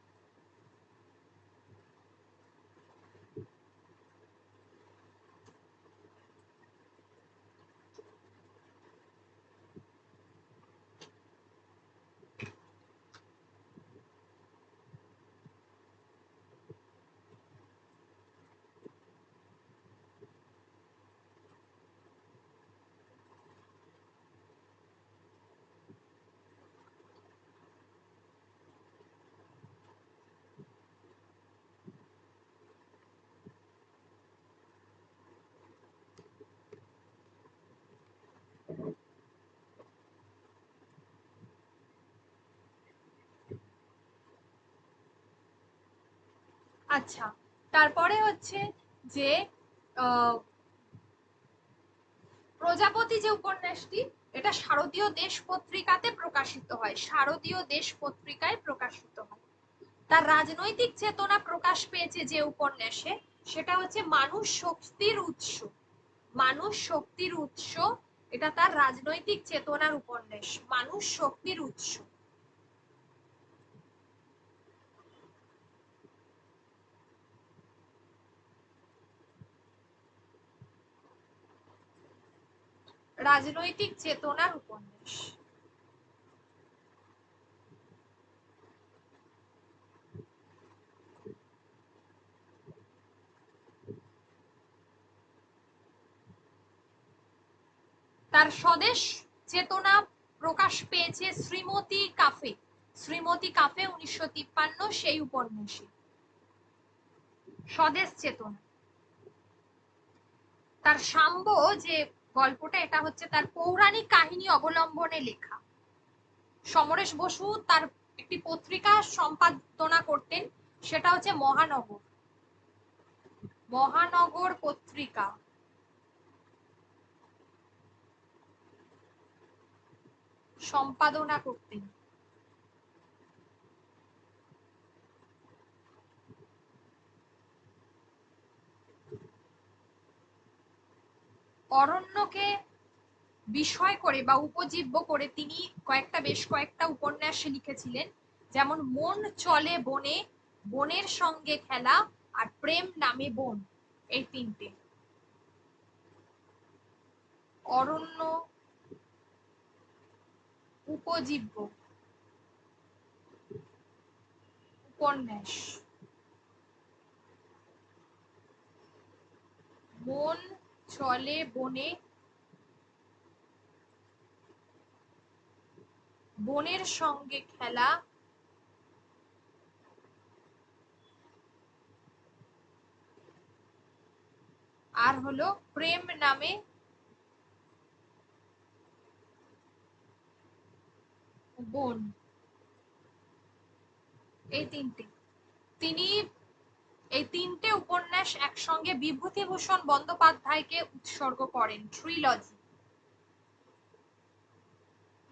A: আচ্ছা, তারপরে হচ্ছে যে প্রজাপতি যে উপন্যাসটি, এটা শারদীয় দেশ পত্রিকাতে প্রকাশিত হয়, শারদীয় দেশ পত্রিকায় প্রকাশিত হয়। তার রাজনৈতিক চেতনা প্রকাশ পেয়েছে যে উপন্যাসে, সেটা হচ্ছে মানুষ শক্তির উৎস। মানুষ শক্তির উৎস, এটা তার রাজনৈতিক চেতনার উপন্যাস, মানুষ শক্তির উৎস। রাজনৈতিক চেতনার উপন্যাস। তার স্বদেশ চেতনা প্রকাশ পেয়েছে শ্রীমতী কাফে। শ্রীমতী কাফে 1953 সেই উপন্যাসে স্বদেশ চেতনা। তার শাম্ব যে গল্পটা, এটা হচ্ছে তার পৌরাণিক কাহিনী অবলম্বনে লেখা। সমরেশ বসু তার একটি পত্রিকা সম্পাদনা করতেন, সেটা হচ্ছে মহানগর। মহানগর পত্রিকা সম্পাদনা করতেন। অরণ্যকে বিষয় করে বা উপজীব্য করে তিনি বেশ কয়েকটা উপন্যাস লিখেছিলেন, যেমন মন চলে বনে, বনের সঙ্গে খেলা, আর প্রেম নামে বন। এই তিনটে অরণ্য উপজীব্য উপন্যাস। মন চলে বনে, বনের সঙ্গে খেলা, আর হলো প্রেম নামে বন। এই তিনটে তিনি এই তিনটে উপন্যাস একসঙ্গে বিভূতিভূষণ বন্দ্যোপাধ্যায়কে উৎসর্গ করেন, ট্রিলজি।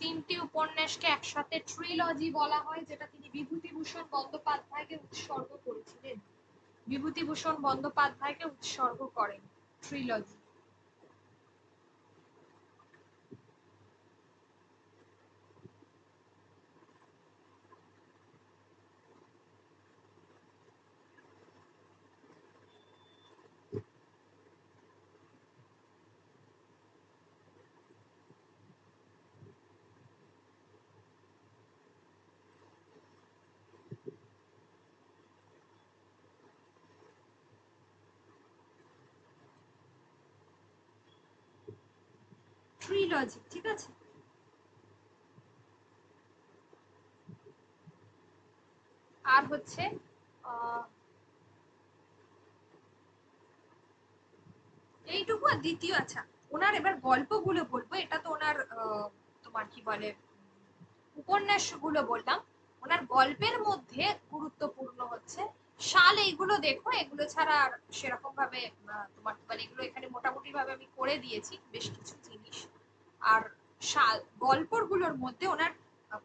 A: তিনটি উপন্যাসকে একসাথে ট্রিলজি বলা হয়, যেটা তিনি বিভূতিভূষণ বন্দ্যোপাধ্যায়কে উৎসর্গ করেছিলেন। বিভূতিভূষণ বন্দ্যোপাধ্যায়কে উৎসর্গ করেন ট্রিলজি। ট্রিলজি, ঠিক আছে। আর হচ্ছে এইটুকু। আর দ্বিতীয়, আচ্ছা, ওনার এবার গল্পগুলো বলবো। এটা তো ওনার তোমার কি বলে উপন্যাসগুলো বললাম। ওনার গল্পের মধ্যে গুরুত্বপূর্ণ হচ্ছে শাল। এইগুলো দেখো, এগুলো ছাড়া আর সেরকম ভাবে তোমার কি বলে, এগুলো এখানে মোটামুটি ভাবে আমি করে দিয়েছি বেশ কিছু জিনিস। আর শাল গল্পগুলোর মধ্যে ওনার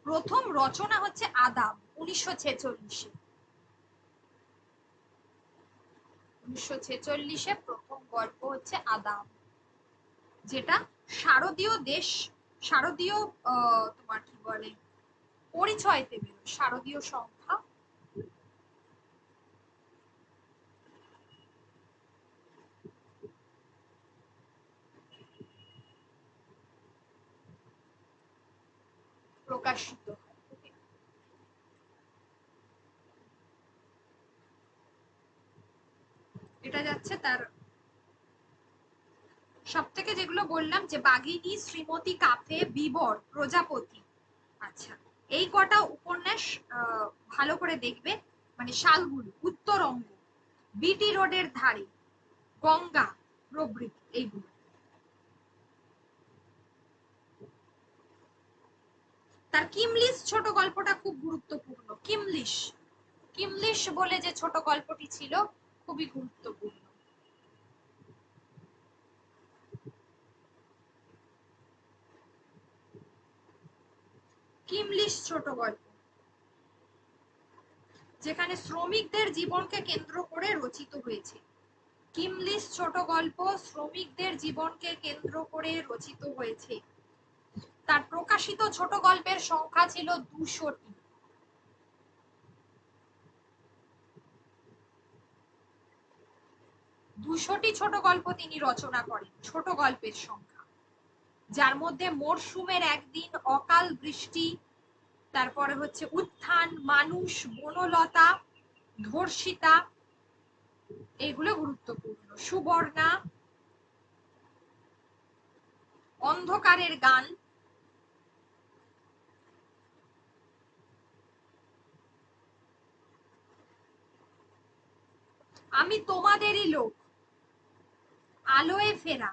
A: প্রথম রচনা হচ্ছে আদাব, 1946-এ। 1946-এ প্রথম গল্প হচ্ছে আদাব, যেটা শারদীয় দেশ, শারদীয় তোমার কি বলে পরিচয় দেবে, শারদীয় সংখ্যা। প্রকাশিত হয়। এটা যাচ্ছে তার সব থেকে, যেগুলো বললাম যে বাঘিনী, শ্রীমতী কাফে, বিবর, প্রজাপতি। আচ্ছা, এই কটা উপন্যাস ভালো করে দেখবে। মানে শালগুলো, উত্তরঙ্গ, বিটি রোডের ধারে, গঙ্গা প্রভৃতি, এইগুলো। তার কিমলিশ ছোট গল্পটা খুব গুরুত্বপূর্ণ। কিমলিশ, কিমলিশ বলে যে ছোট গল্পটি ছিল, খুবই গুরুত্বপূর্ণ। কিমলিশ ছোট গল্প, যেখানে শ্রমিকদের জীবনকে কেন্দ্র করে রচিত হয়েছে। কিমলিশ ছোট গল্প শ্রমিকদের জীবনকে কেন্দ্র করে রচিত হয়েছে। তার প্রকাশিত ছোট গল্পের সংখ্যা ছিল 200টি। 200টি ছোট গল্প তিনি রচনা করেন, ছোট গল্পের সংখ্যা, যার মধ্যে মরশুমের একদিন, অকাল বৃষ্টি, তারপরে হচ্ছে উত্থান, মানুষ, বনলতা, ধর্ষিতা, এগুলো গুরুত্বপূর্ণ। সুবর্ণা, অন্ধকারের গান, আমি তোমাদেরই লোক, আলোয় ফেরা,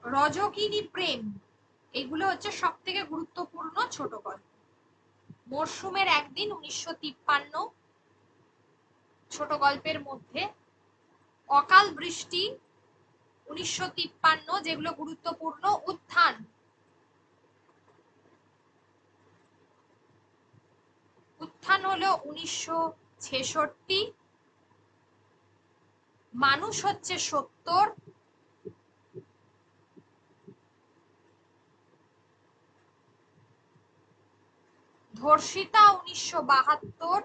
A: রজকিনী প্রেম, এগুলো হচ্ছে সব থেকে গুরুত্বপূর্ণ ছোট গল্প। মরশুমের একদিন 1953 ছোট গল্পের মধ্যে, অকাল বৃষ্টি 1953 যেগুলো গুরুত্বপূর্ণ, উত্থান উত্থান হলো 1966, মানুষ হচ্ছে 70, ধর্ষিতা 1972,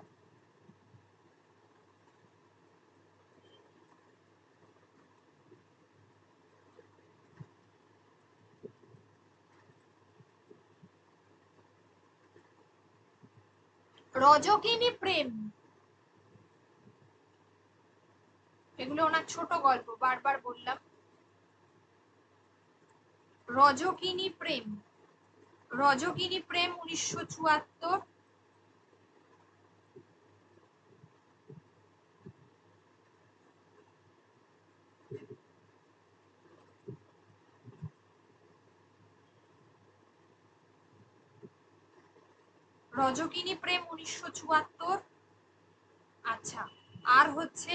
A: রজকিনী প্রেম, এগুলো ওনার ছোট গল্প, বারবার বললাম। রজকিনী প্রেম, রজকিনী প্রেম 1974, রজকিনী প্রেম 1974। আচ্ছা, আর হচ্ছে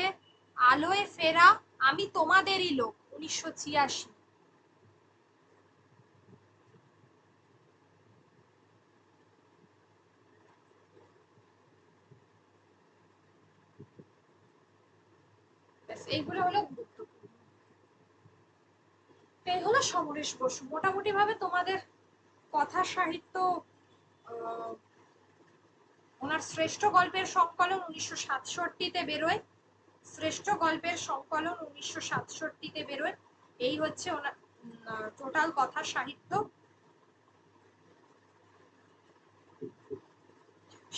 A: আলোয় ফেরা, আমি তোমাদেরই লোক 1986। এইগুলো হলো গুরুত্বপূর্ণ। এই হলো সমরেশ বসু। মোটামুটি ভাবে তোমাদের কথা সাহিত্য, ওনার শ্রেষ্ঠ গল্পের সংকলন 1967-তে বেরোয়, শ্রেষ্ঠ গল্পের সংকলন 1967-তে বেরোয়। এই হচ্ছে ওনার টোটাল কথা সাহিত্য।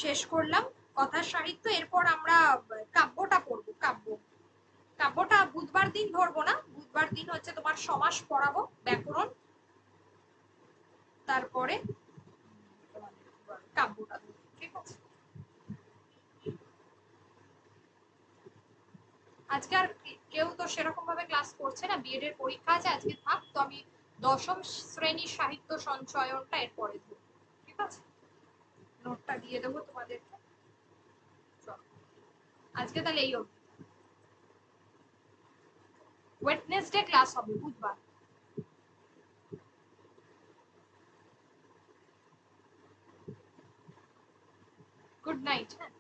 A: শেষ করলাম কথা সাহিত্য। এরপর আমরা কাব্যটা পড়বো। কাব্যটা বুধবার দিন ধরবো না, বুধবার দিন হচ্ছে তোমার সমাস পড়াবো, ব্যাকরণ, তারপরে কাব্যটা, ঠিক আছে? আজকে আর কেউ তো সেরকম ভাবে ক্লাস করছে না, বিএড এর পরীক্ষা আছে, আজকে থাক। তো আমি দশম শ্রেণীর সাহিত্য সঞ্চয়নটা এরপরে দেবো, ঠিক আছে? নোটটা দিয়ে দেবো তোমাদেরকে। আজকে তাহলে এই অবধি। ওয়েডনেসডে ক্লাস হবে, বুধবার। Good night. হ্যাঁ।